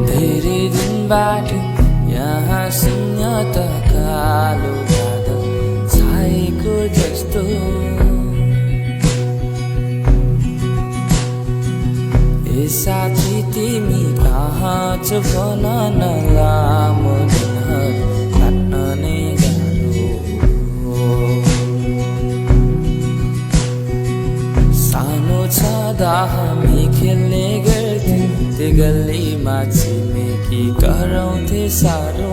धेरै दिनबाट यहाँ शून्यता कालो बादल छाएको जस्तो ए साथी तिमी कहाँ छ भन न लामो दिनहरू काट्न नै गाह्रो सानो छँदा हामी खेल्ने गर्थ्यौँ त्यो गल्लीमा छिमेकी कराउँथे साह्रो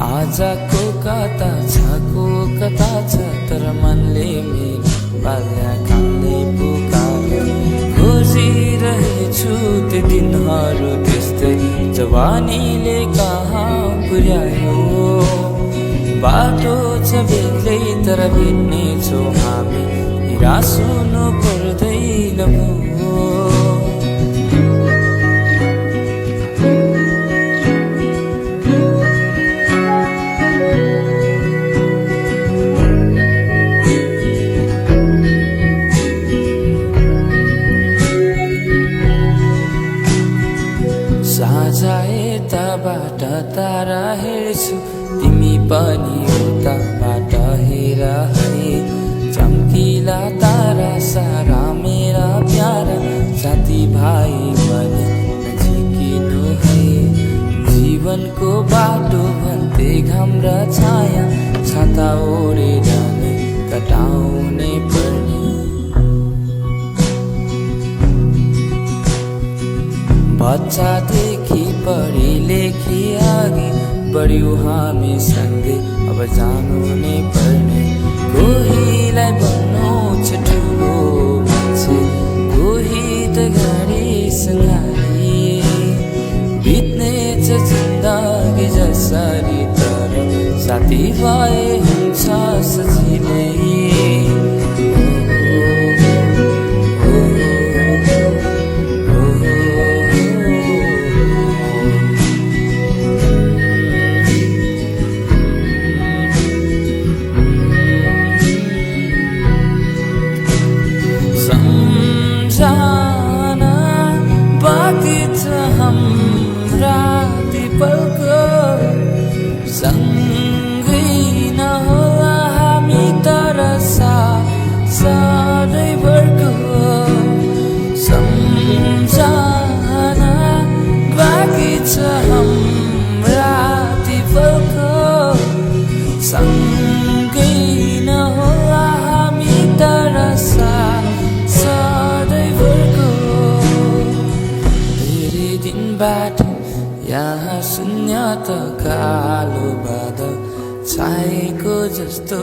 आजको कता छ को कता छ तर मनले मेरो बाल्यकालले पुकार्यो खोजिरहेछु त्यो दिनहरू त्यस्तै जवानीले कहाँ पुर्यायो बाटो छ बेग्लै तर भेट्ने छौँ हामी निराश हुनु पर्दैन भो साझा यताबाट तारा हेर्छु तिमी पनि उताबाट हेर है चम्किला तारा सारा मेरा प्यारा साथीभाइ पनि नजिकिनु है जीवनको बाटो भन्दै घाम र छाया छाता ओढेर नै कटाउनै पर्ने बच्चादेखि पढी लेखी अघि बढ्यौँ हामी सँगै अब जानु नै पर्ने कोहीलाई भन्नु छ ठुलो मान्छे कोही त गाडीसँगै बित्ने छ जिन्दगी जसरी तर साथी भए हुन्छ सजिलै सम्झना बाँकी छ हाम्रा ती पलको सँगै नहोला हामी तर सधैँभरको सम्झना बाँकी छ हाम्रा ती पलको सँगै नहोला हामी तर बाट यहाँ शून्यता कालो बादल छाएको जस्तो